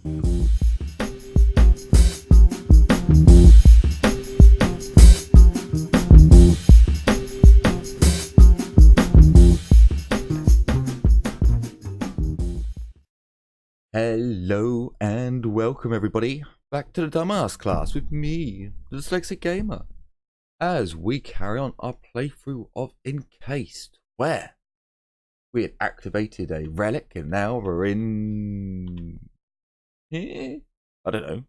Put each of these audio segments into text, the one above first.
Hello and welcome everybody back to the Dumbass class with me, the Dyslexic Gamer, as we carry on our playthrough of Encased, where we had activated a relic and now we're in here? I don't know.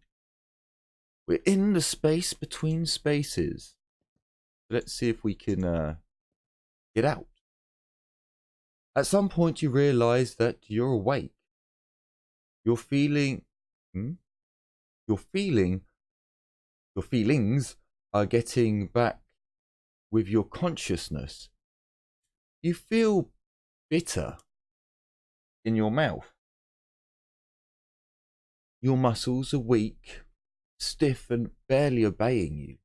We're in the space between spaces. Let's see if we can get out. At some point you realise that you're awake. Your feelings are getting back with your consciousness. You feel bitter in your mouth. Your muscles are weak, stiff and barely obeying you.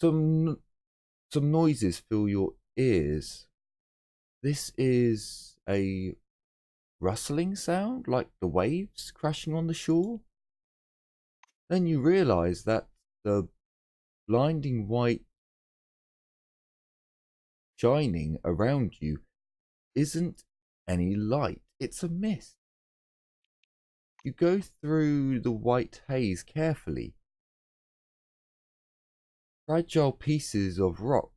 Some noises fill your ears. This is a rustling sound, like the waves crashing on the shore. Then you realise that the blinding white shining around you isn't any light, it's a mist. You go through the white haze carefully. Fragile pieces of rock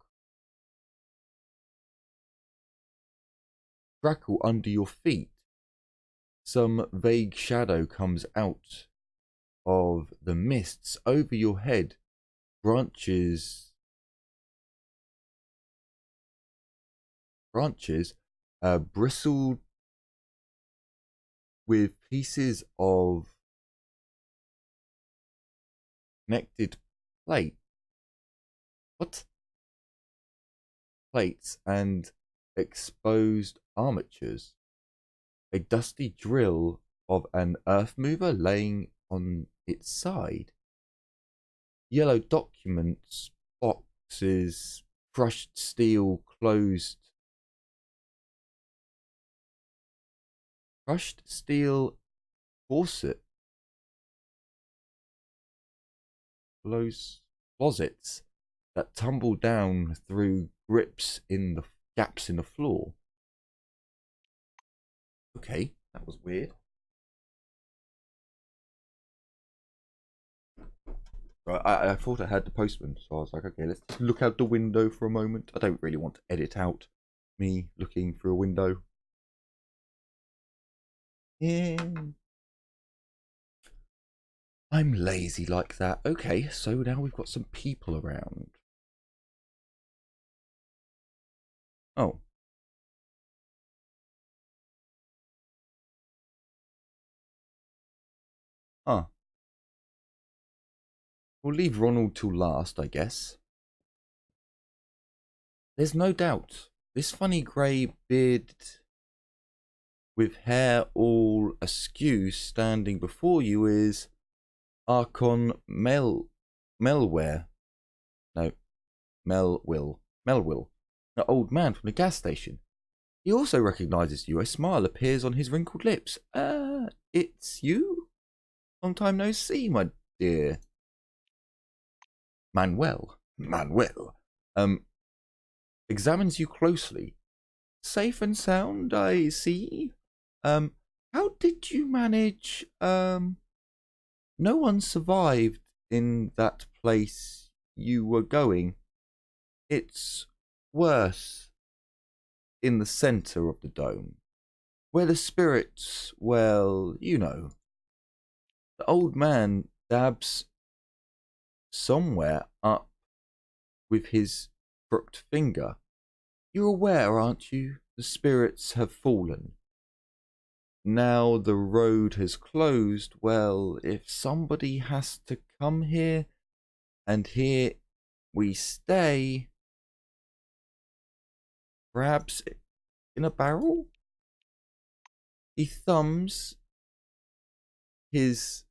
crackle under your feet. Some vague shadow comes out of the mists over your head. Branches bristled with pieces of connected plates and exposed armatures. A dusty drill of an earth mover laying on its side. Yellow documents, boxes, crushed steel faucet, closets that tumble down through gaps in the floor. Okay, that was weird. Right, I thought I had the postman, so I was like, okay, let's just look out the window for a moment. I don't really want to edit out me looking through a window. Yeah. I'm lazy like that. Okay, so now we've got some people around. Oh. Huh. We'll leave Ronald till last, I guess. There's no doubt this funny grey beard with hair all askew standing before you is Archon Melwell, the old man from the gas station. He also recognises you. A smile appears on his wrinkled lips. It's you? Long time no see, my dear. Manuel, examines you closely. Safe and sound, I see. How did you manage, no one survived in that place you were going. It's worse in the centre of the dome, where the spirits, well, you know. The old man dabs somewhere up with his crooked finger. You're aware, aren't you? The spirits have fallen. Now the road has closed. Well, if somebody has to come here, and here we stay, perhaps in a barrel? He thumbs his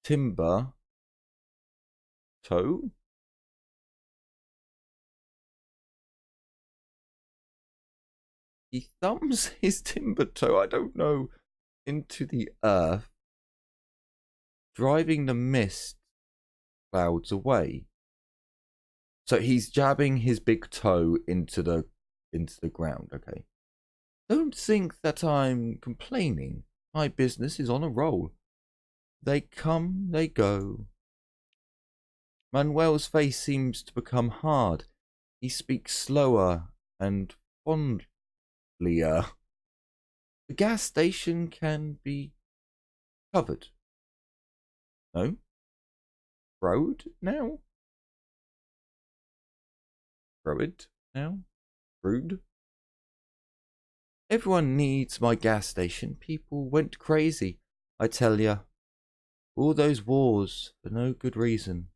timber toe. He thumbs his timber toe. I don't know. into the earth, driving the mist clouds away. So he's jabbing his big toe into the ground, okay? Don't think that I'm complaining. My business is on a roll. They come, they go. Manuel's face seems to become hard. He speaks slower and fondlier. The gas station can be covered. No? Road now? Road now? Rude? Everyone needs my gas station. People went crazy. I tell ya. All those wars for no good reason.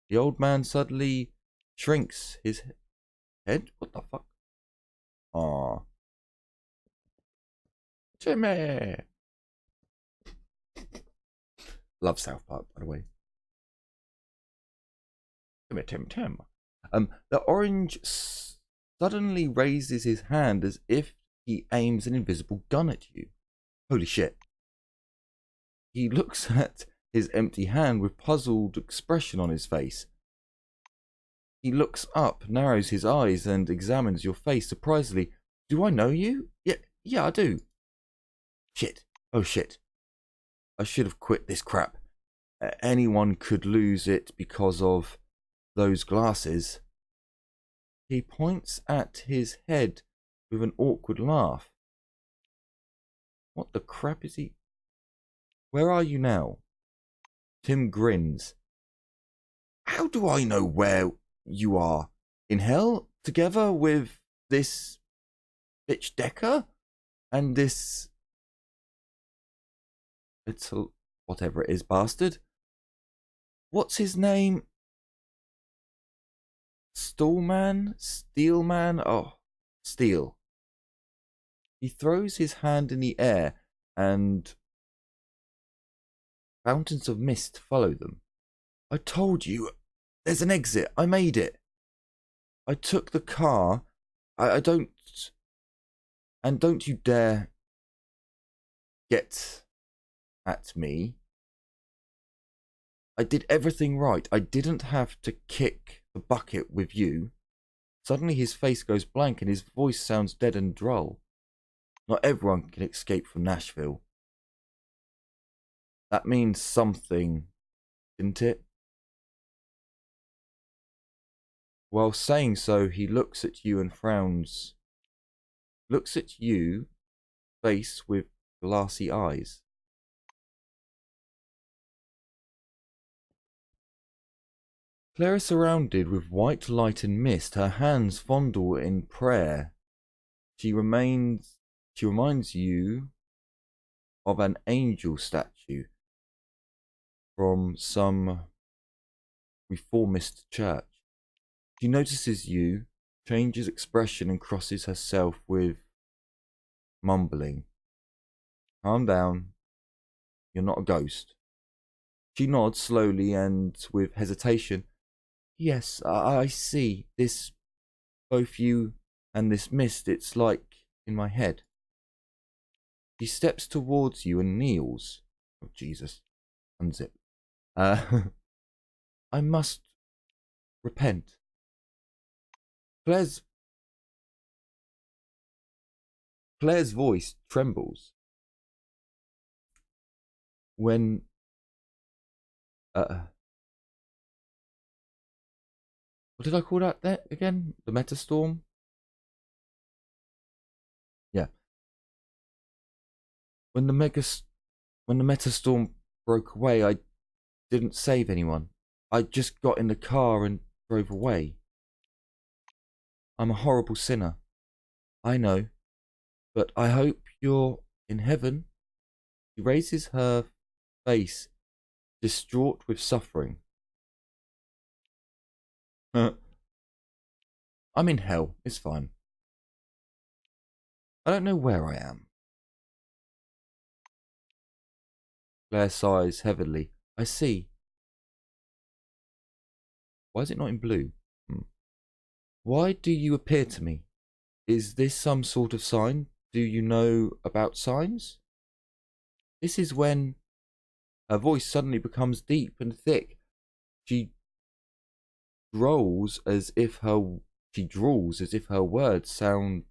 The old man suddenly shrinks his head. What the fuck? Aw. Jimmy! Love South Park, by the way. Tim. The orange suddenly raises his hand as if he aims an invisible gun at you. Holy shit. He looks at his empty hand with puzzled expression on his face. He looks up, narrows his eyes, and examines your face surprisingly. Do I know you? Yeah, I do. Shit. Oh shit. I should have quit this crap. Anyone could lose it because of those glasses. He points at his head with an awkward laugh. What the crap is he? Where are you now? Tim grins. How do I know where you are? In hell? Together with this bitch Decker? And this little whatever it is bastard? What's his name? Steelman? Oh, Steel. He throws his hand in the air and fountains of mist follow them. I told you, there's an exit. I made it. I took the car. I don't... And don't you dare get at me. I did everything right. I didn't have to kick the bucket with you. Suddenly his face goes blank and his voice sounds dead and dull. Not everyone can escape from Nashville. That means something, didn't it? While saying so, he looks at you and frowns. Looks at you, face with glassy eyes. Claire is surrounded with white light and mist. Her hands fondle in prayer. She reminds you of an angel statue from some reformist church. She notices you, changes expression and crosses herself with mumbling. Calm down. You're not a ghost. She nods slowly and with hesitation. Yes, I see. This, both you and this mist, it's like in my head. She steps towards you and kneels. Oh, Jesus. Unzip. I must repent. Claire's voice trembles when what did I call that there again? The metastorm? Yeah. When the metastorm broke away, I didn't save anyone. I just got in the car and drove away. I'm a horrible sinner. I know. But I hope you're in heaven. She raises her face, distraught with suffering. I'm in hell. It's fine. I don't know where I am. Claire sighs heavily. I see. Why is it not in blue? Why do you appear to me? Is this some sort of sign? Do you know about signs? This is when her voice suddenly becomes deep and thick. She drools as if her words sound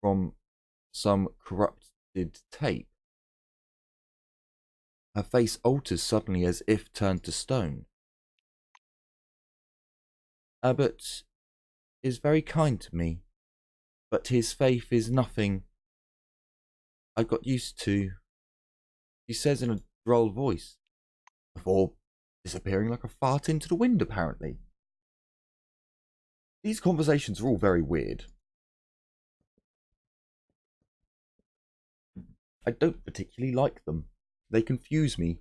from some corrupted tape. Her face alters suddenly as if turned to stone. Abbott is very kind to me, but his faith is nothing I got used to, she says in a droll voice, before disappearing like a fart into the wind, apparently. These conversations are all very weird. I don't particularly like them. They confuse me.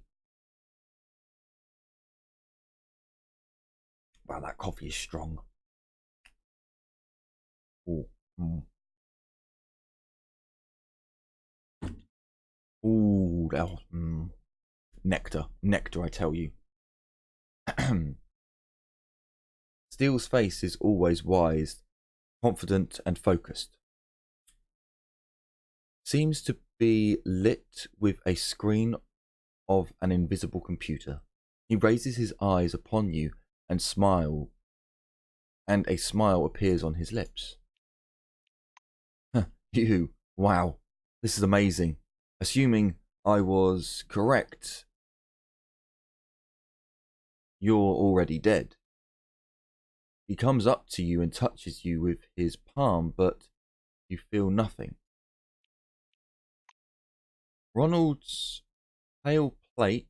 Wow, that coffee is strong. Ooh. Mm. Ooh, nectar. Nectar, I tell you. Steele's face is always wise, confident, and focused. Seems to be lit with a screen of an invisible computer. He raises his eyes upon you and a smile appears on his lips. You, wow, this is amazing. Assuming I was correct, you're already dead. He comes up to you and touches you with his palm, but you feel nothing. Ronald's pale plate.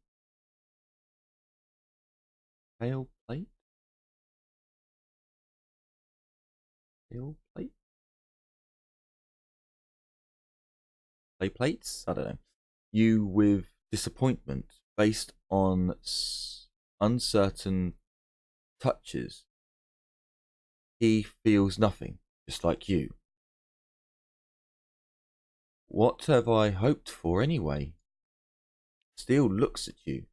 Pale plate? Pale plate? Play plates? I don't know. You with disappointment based on uncertain touches. He feels nothing, just like you. What have I hoped for anyway? Steele looks at you.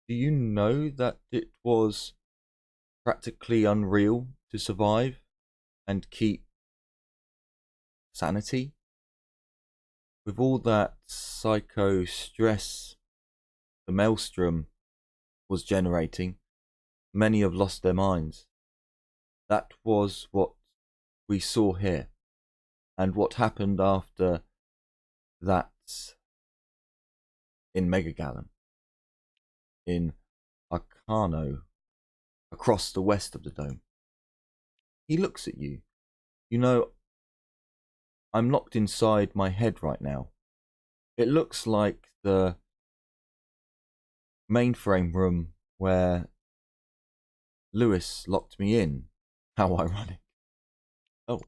Do you know that it was practically unreal to survive and keep sanity? With all that psycho stress the maelstrom was generating, many have lost their minds. That was what we saw here, and what happened after that in Megagallon, in Arcano, across the west of the dome. He looks at you. You know, I'm locked inside my head right now. It looks like the mainframe room where Lewis locked me in. How ironic. Oh,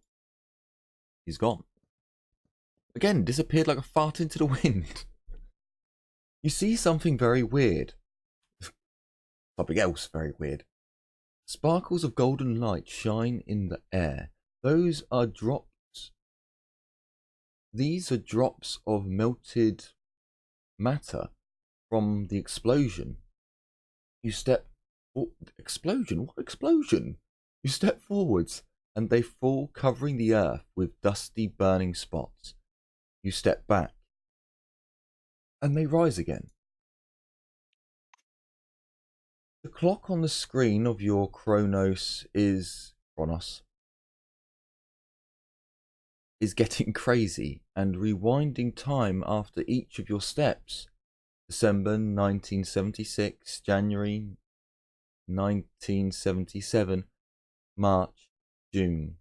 he's gone. Again, disappeared like a fart into the wind. You see something very weird. Something else very weird. Sparkles of golden light shine in the air. Those are drops. These are drops of melted matter from the explosion. You step... explosion? What explosion? You step forwards, and they fall, covering the earth with dusty, burning spots. You step back, and they rise again. The clock on the screen of your Chronos is getting crazy and rewinding time after each of your steps. December 1976, January 1977, March, June.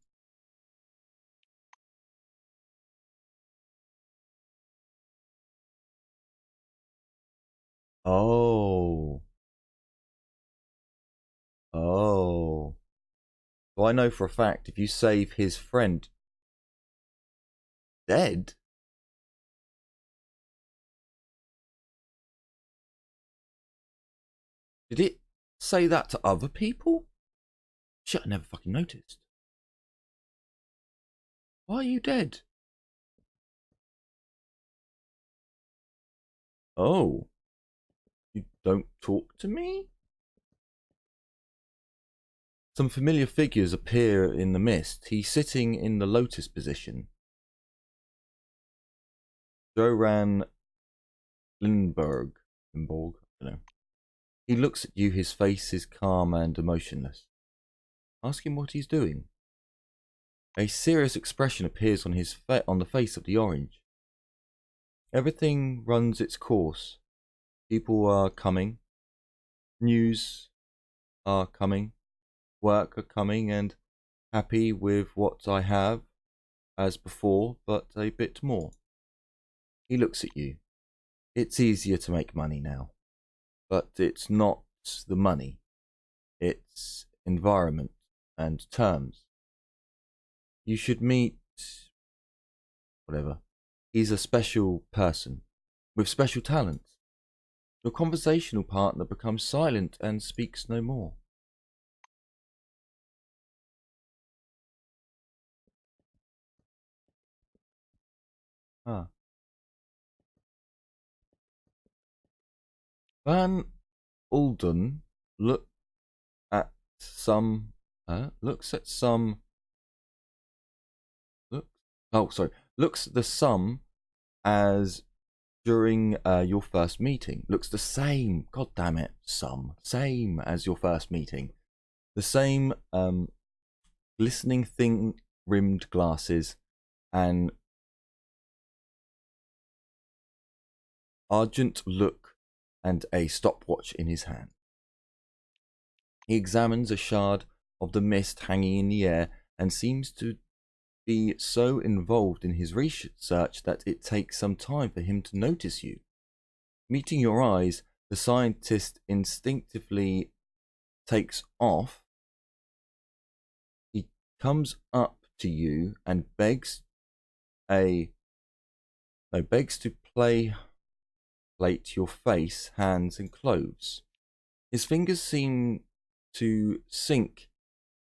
Oh. Oh. Well, I know for a fact if you save his friend dead. Did it say that to other people? Shit, I never fucking noticed. Why are you dead? Oh. You don't talk to me? Some familiar figures appear in the mist. He's sitting in the lotus position. Joran Lindbergh. Lindbergh, I don't know. He looks at you, his face is calm and emotionless. Ask him what he's doing. A serious expression appears on on the face of the orange. Everything runs its course. People are coming. News are coming. Work are coming, and happy with what I have as before, but a bit more. He looks at you. It's easier to make money now. But it's not the money. It's environment and terms. You should meet... whatever. He's a special person with special talents. Your conversational partner becomes silent and speaks no more. Ah. Van Alden look at some looks at some look oh sorry looks at the sum as during your first meeting. Looks the same, god damn it, same as your first meeting. The same glistening thin rimmed glasses and argent look and a stopwatch in his hand. He examines a shard of the mist hanging in the air and seems to be so involved in his research that it takes some time for him to notice you. Meeting your eyes, the scientist instinctively takes off. He comes up to you and begs to plate your face, hands, and clothes. His fingers seem to sink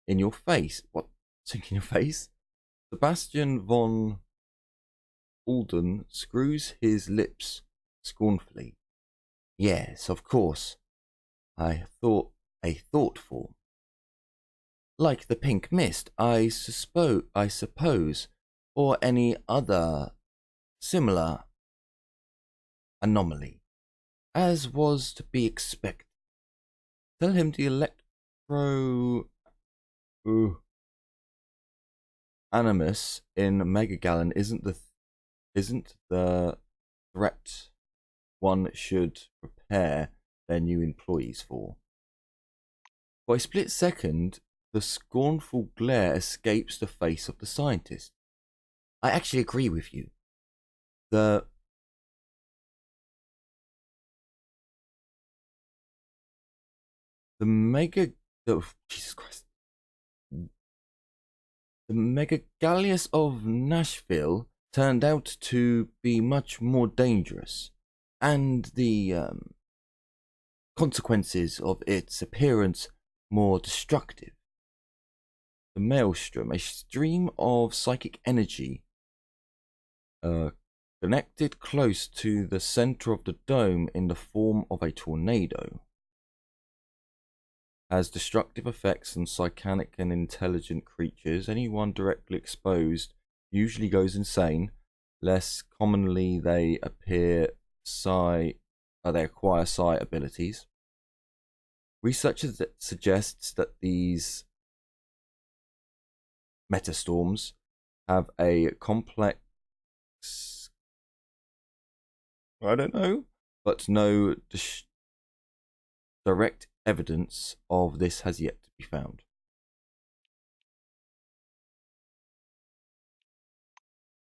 in your face. What? Sink in your face? Sebastian von Alden screws his lips scornfully. Yes, of course. I thought a thought form. Like the pink mist, I suppose, or any other similar anomaly, as was to be expected. Tell him the animus in Megagallon isn't the threat one should prepare their new employees for. For a split second, the scornful glare escapes the face of the scientist. I actually agree with you. The Jesus Christ. The Megagalius of Nashville turned out to be much more dangerous, and the consequences of its appearance more destructive. The maelstrom, a stream of psychic energy connected close to the center of the dome in the form of a tornado, has destructive effects on psychic and intelligent creatures. Anyone directly exposed usually goes insane. Less commonly, they acquire psi abilities. Researchers suggests that these metastorms have a complex, I don't know, but no direct evidence of this has yet to be found.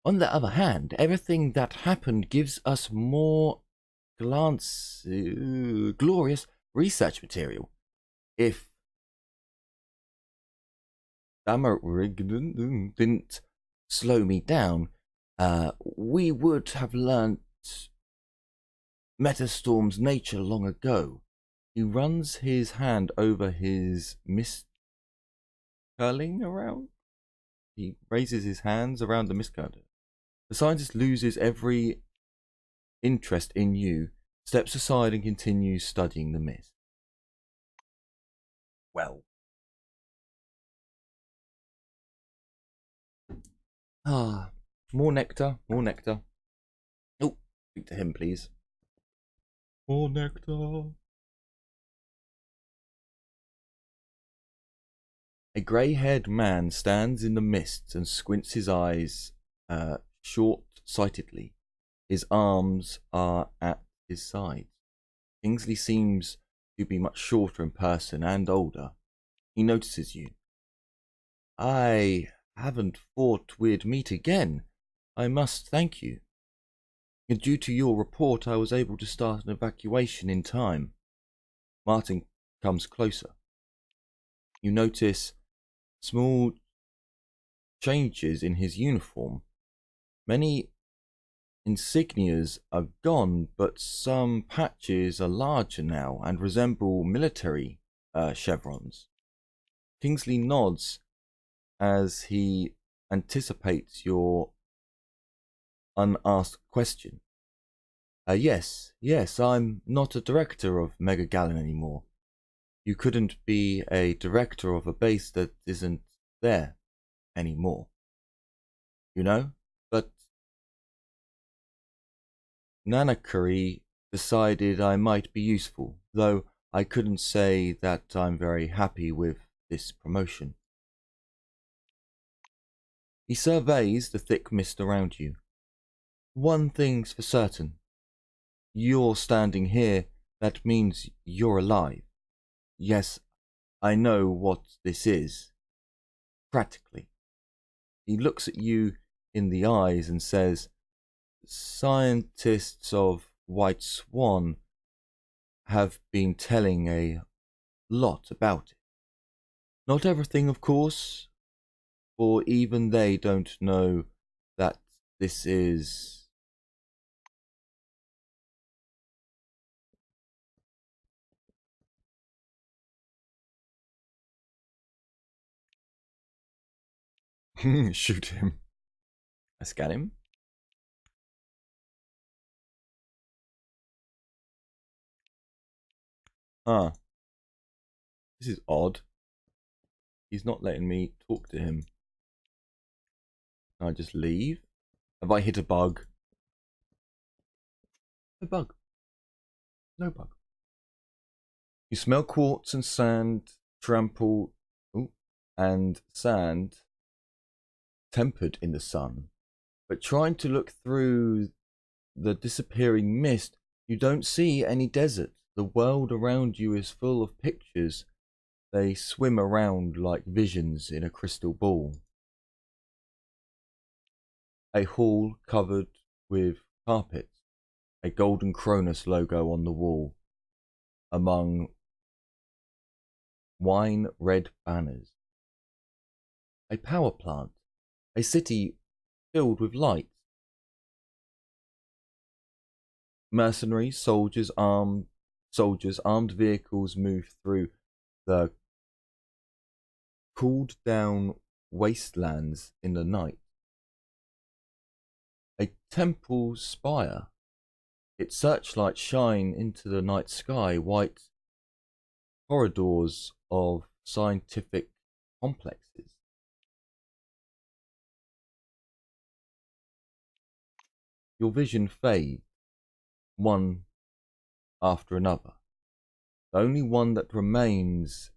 On the other hand, everything that happened gives us more glorious research material. If Damarigdon didn't slow me down, we would have learnt Metastorm's nature long ago. He runs his hand over his mist curling around. He raises his hands around the mist curtain. The scientist loses every interest in you, steps aside and continues studying the mist. Well. More nectar, more nectar. Oh, speak to him, please. More nectar. A grey-haired man stands in the mist and squints his eyes short-sightedly. His arms are at his sides. Kingsley seems to be much shorter in person and older. He notices you. I haven't thought we'd meet again. I must thank you. Due to your report, I was able to start an evacuation in time. Martin comes closer. You notice small changes in his uniform. Many insignias are gone, but some patches are larger now and resemble military chevrons. Kingsley nods as he anticipates your unasked question. Yes, I'm not a director of Mega Gallon anymore. You couldn't be a director of a base that isn't there anymore. You know? But Nanakuri decided I might be useful, though I couldn't say that I'm very happy with this promotion. He surveys the thick mist around you. One thing's for certain. You're standing here, that means you're alive. Yes, I know what this is. Practically. He looks at you in the eyes and says, scientists of White Swan have been telling a lot about it. Not everything, of course, for even they don't know that this is... Shoot him. I scan him. Ah. This is odd. He's not letting me talk to him. Can I just leave? Have I hit a bug? No bug. No bug. You smell quartz and sand trampled and sand tempered in the sun. But trying to look through the disappearing mist, you don't see any desert. The world around you is full of pictures. They swim around like visions in a crystal ball. A hall covered with carpets, a golden Cronus logo on the wall, among wine red banners. A power plant, a city filled with light. Mercenaries, armed vehicles move through the cooled down wastelands in the night. A temple spire, its searchlights shine into the night sky, white corridors of scientific complexes. Your vision fades, one after another. The only one that remains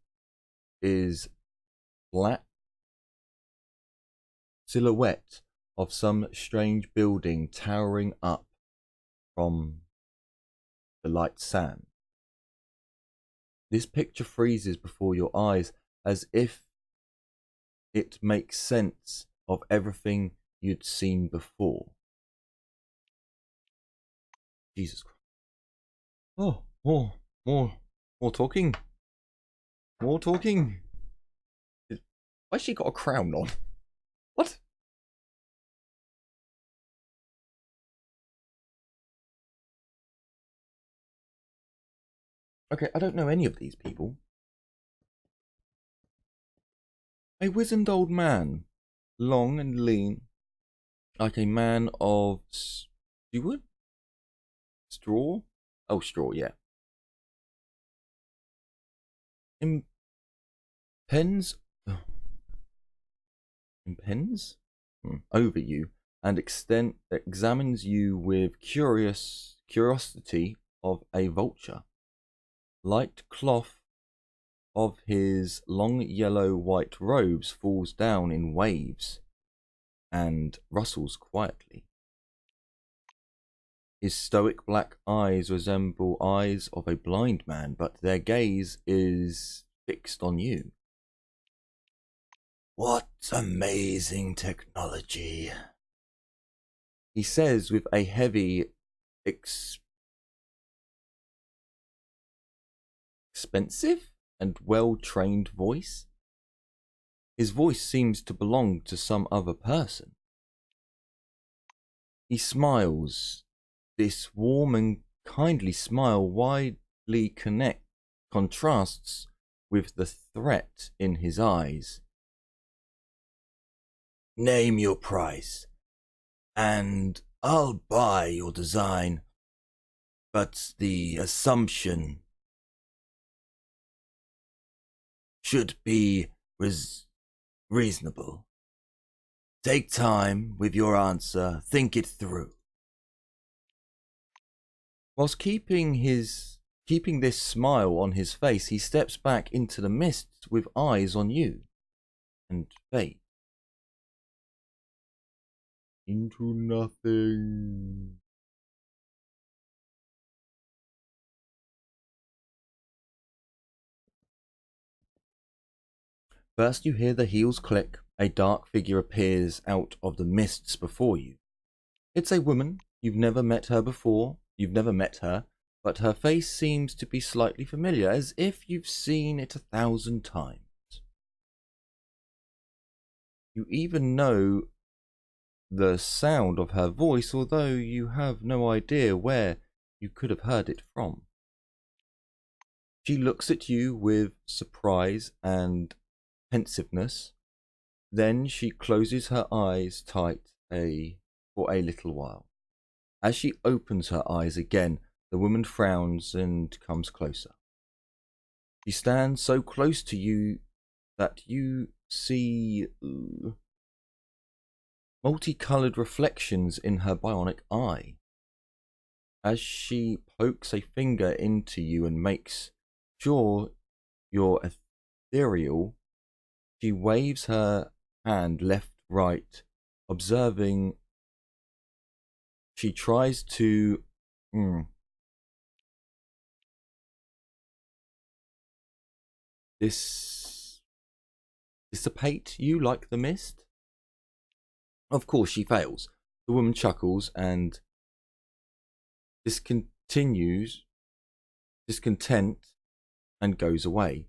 is black silhouette of some strange building towering up from the light sand. This picture freezes before your eyes as if it makes sense of everything you'd seen before. Jesus Christ. Oh, more talking. More talking. Why has she got a crown on? What? Okay, I don't know any of these people. A wizened old man, long and lean, like a man of steward? Straw? Oh, straw, yeah. Impends over you and examines you with curiosity of a vulture. Light cloth of his long yellow-white robes falls down in waves and rustles quietly. His stoic black eyes resemble eyes of a blind man, but their gaze is fixed on you. "What amazing technology," he says with a heavy, expensive and well-trained voice. His voice seems to belong to some other person. He smiles. This warm and kindly smile widely contrasts with the threat in his eyes. "Name your price, and I'll buy your design, but the assumption should be reasonable. Take time with your answer, think it through." Whilst keeping this smile on his face, he steps back into the mists with eyes on you and fades into nothing. First you hear the heels click. A dark figure appears out of the mists before you. It's a woman. You've never met her before. You've never met her, but her face seems to be slightly familiar, as if you've seen it 1,000 times. You even know the sound of her voice, although you have no idea where you could have heard it from. She looks at you with surprise and pensiveness. Then she closes her eyes tight for a little while. As she opens her eyes again, the woman frowns and comes closer. She stands so close to you that you see multicolored reflections in her bionic eye. As she pokes a finger into you and makes sure you're ethereal, she waves her hand left, right, observing. She tries to dissipate you like the mist. Of course, she fails. The woman chuckles and discontent, and goes away.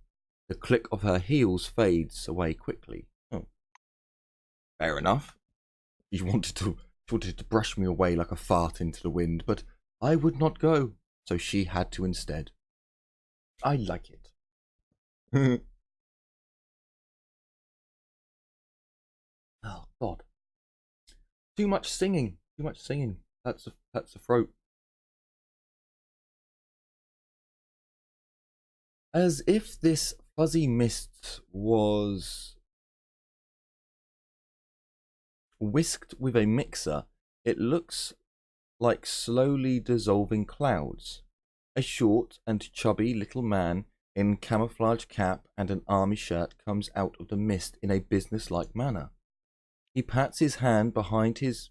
The click of her heels fades away quickly. Oh, fair enough. She wanted to brush me away like a fart into the wind, but I would not go, so she had to instead. I like it. Oh God! Too much singing. Too much singing. That's a throat. As if this fuzzy mist was whisked with a mixer, it looks like slowly dissolving clouds. A short and chubby little man in camouflage cap and an army shirt comes out of the mist in a businesslike manner. He puts his hands behind his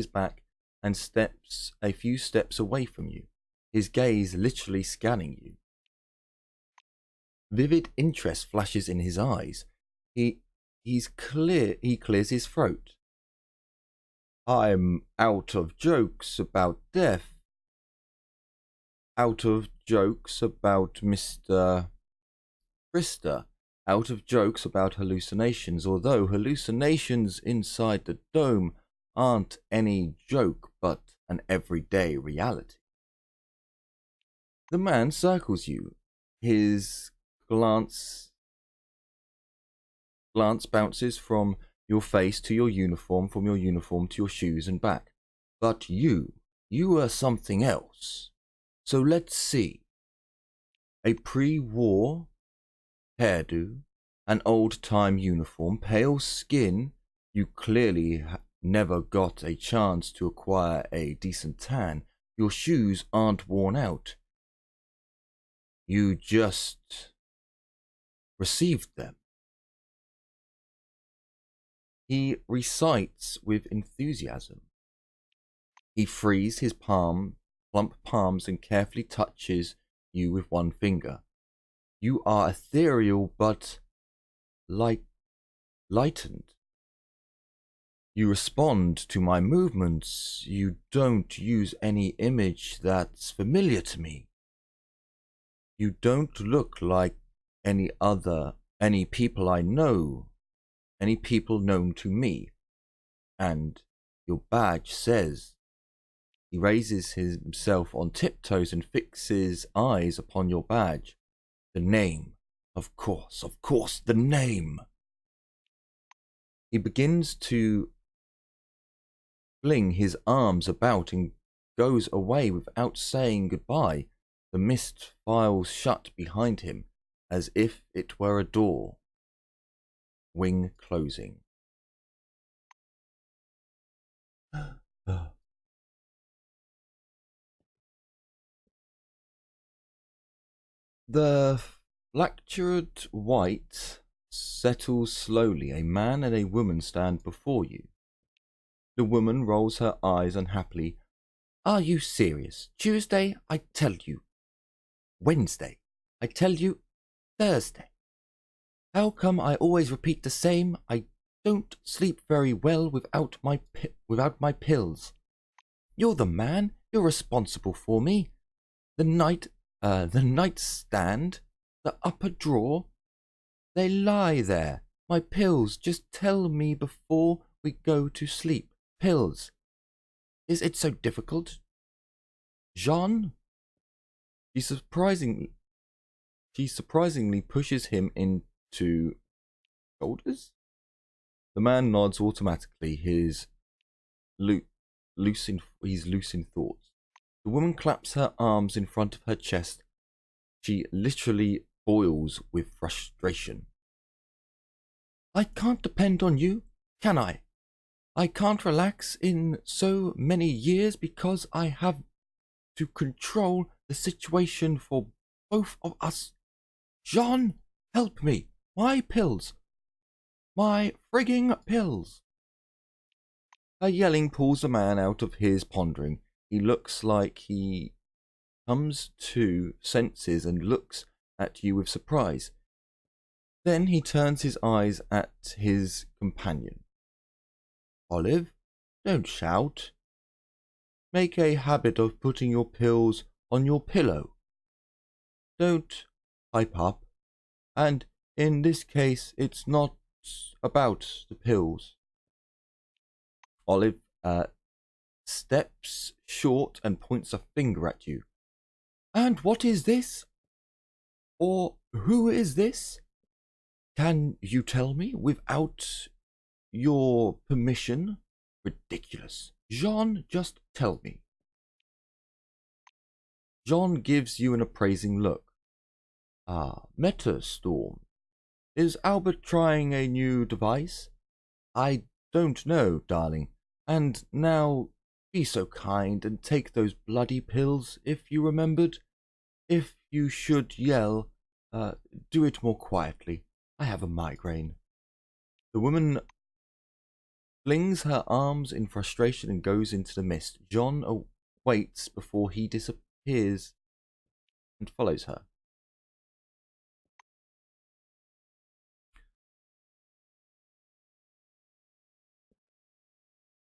back and steps a few steps away from you, his gaze literally scanning you. Vivid interest flashes in his eyes. He clears his throat. "I'm out of jokes about death. Out of jokes about Mr. Brister. Out of jokes about hallucinations, although hallucinations inside the dome aren't any joke but an everyday reality." The man circles you. His glance bounces from your face to your uniform, from your uniform to your shoes and back. "But you are something else. So let's see. A pre-war hairdo, an old-time uniform, pale skin. You clearly never got a chance to acquire a decent tan. Your shoes aren't worn out. You just received them. He recites with enthusiasm. He frees his plump palms and carefully touches you with one finger. You are ethereal but lightened. You respond to my movements. You don't use any image that's familiar to me. You don't look like any people I know, any people known to me. And your badge says. He raises himself on tiptoes and fixes eyes upon your badge. The name. Of course, the name. He begins to fling his arms about and goes away without saying goodbye. The mist files shut behind him, as if it were a door. Wing closing. The fractured white settles slowly. A man and a woman stand before you. The woman rolls her eyes unhappily. Are you serious? Tuesday, I tell you. Wednesday, I tell you. Thursday. How come I always repeat the same? I don't sleep very well without my pills. You're the man. You're responsible for me. The nightstand, the upper drawer. They lie there. My pills. Just tell me before we go to sleep. Pills. Is it so difficult? Jean? She surprisingly pushes him into shoulders. The man nods automatically. He's loose in thoughts. The woman claps her arms in front of her chest. She literally boils with frustration. I can't depend on you, can I? I can't relax in so many years because I have to control the situation for both of us. Jean, help me. My pills. My frigging pills. Her yelling pulls the man out of his pondering. He looks like he comes to senses and looks at you with surprise. Then he turns his eyes at his companion. Olive, don't shout. Make a habit of putting your pills on your pillow. Don't pipe up. And in this case, it's not about the pills. Olive steps short and points a finger at you. And what is this? Or who is this? Can you tell me without your permission? Ridiculous. Jean, just tell me. Jean gives you an appraising look. Metastorm. Is Albert trying a new device? I don't know, darling. And now, be so kind and take those bloody pills, if you remembered. If you should yell, do it more quietly. I have a migraine. The woman flings her arms in frustration and goes into the mist. John waits before he disappears and follows her.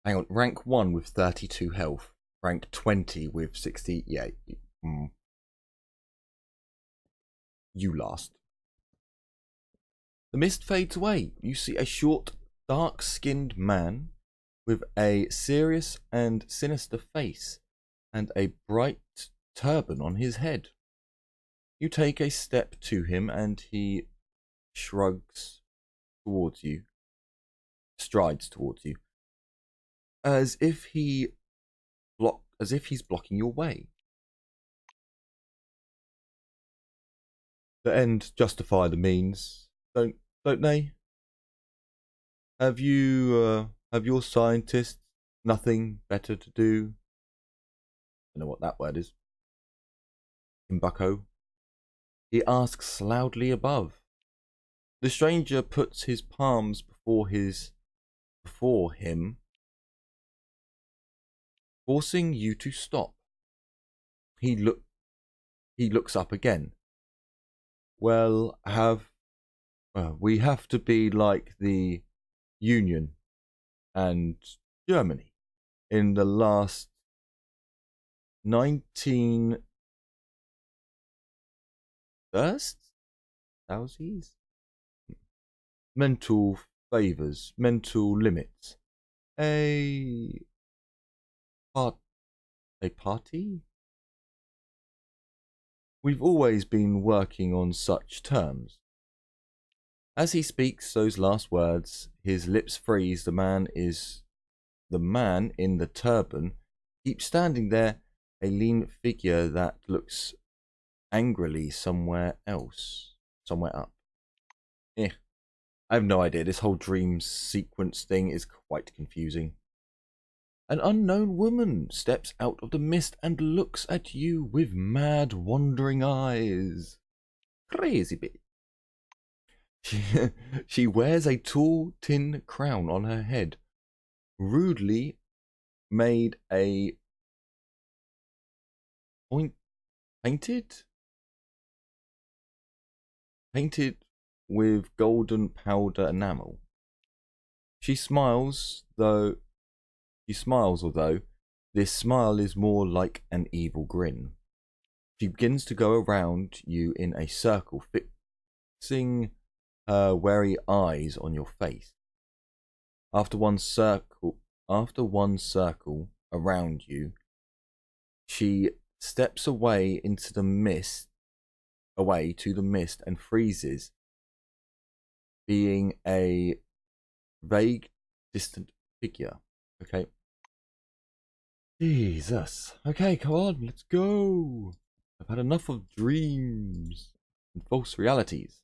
Hang on, rank 1 with 32 health. Rank 20 with 60. Yeah. You last. The mist fades away. You see a short, dark-skinned man with a serious and sinister face and a bright turban on his head. You take a step to him and he strides towards you, as if he's blocking your way. The end justify the means, don't they? Have your scientists nothing better to do Don't know what that word is. In Bucko, he asks loudly above. The stranger puts his palms before him, forcing you to stop. He looks up again. Well, we have to be like the Union and Germany in the last 19 thousands? Mental favors, mental limits. A party? We've always been working on such terms. As he speaks those last words, his lips freeze. The man in the turban keeps standing there, a lean figure that looks angrily somewhere up. I have no idea. This whole dream sequence thing is quite confusing. An unknown woman steps out of the mist and looks at you with mad, wandering eyes. Crazy bitch. She wears a tall tin crown on her head, rudely made a painted with golden powder enamel. She smiles, although this smile is more like an evil grin. She begins to go around you in a circle, fixing her wary eyes on your face. After one circle around you, she steps away to the mist and freezes, being a vague, distant figure. Okay. Jesus. Okay, come on, let's go. I've had enough of dreams and false realities.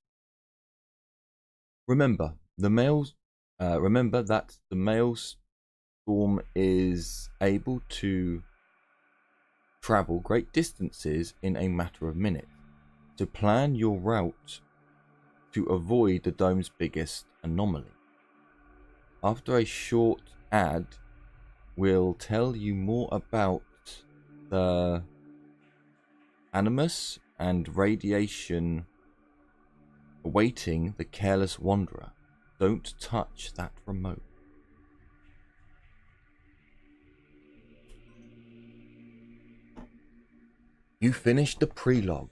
Remember that the maelstrom is able to travel great distances in a matter of minutes. So plan your route to avoid the dome's biggest anomaly. After a short ad, we'll tell you more about the animus and radiation awaiting the careless wanderer. Don't touch that remote. You finished the prelogue.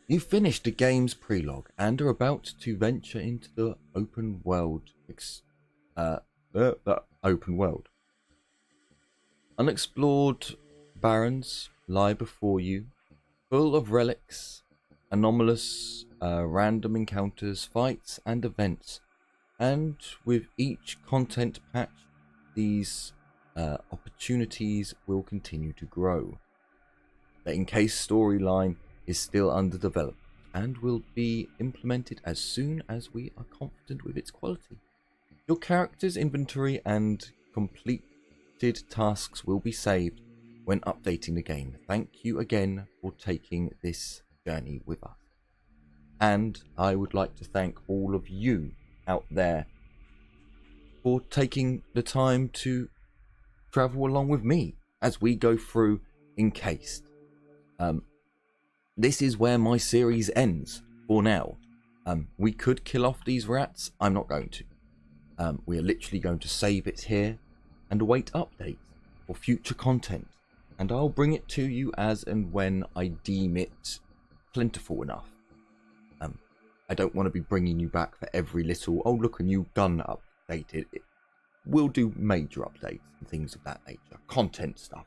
You finished the game's prelogue and are about to venture into the open world. Unexplored barrens lie before you, full of relics, anomalous, random encounters, fights, and events. And with each content patch, these opportunities will continue to grow. The Encased storyline is still under development and will be implemented as soon as we are confident with its quality. Your character's inventory and completed tasks will be saved when updating the game. Thank you again for taking this journey with us. And I would like to thank all of you out there for taking the time to travel along with me as we go through Encased. This is where my series ends for now. We could kill off these rats. I'm not going to. We are literally going to save it here and await updates for future content. And I'll bring it to you as and when I deem it plentiful enough. I don't want to be bringing you back for every little, oh look, a new gun updated. We'll do major updates and things of that nature. Content stuff.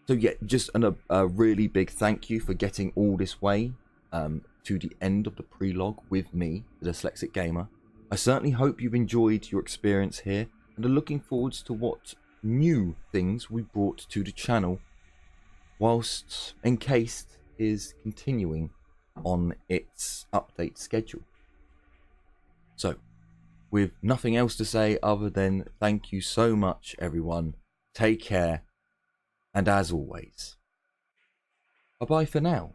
So yeah, just a really big thank you for getting all this way to the end of the prelogue with me, the Dyslexic Gamer. I certainly hope you've enjoyed your experience here and are looking forwards to what new things we brought to the channel whilst Encased is continuing on its update schedule. So, with nothing else to say other than thank you so much, everyone. Take care. And as always, bye-bye for now.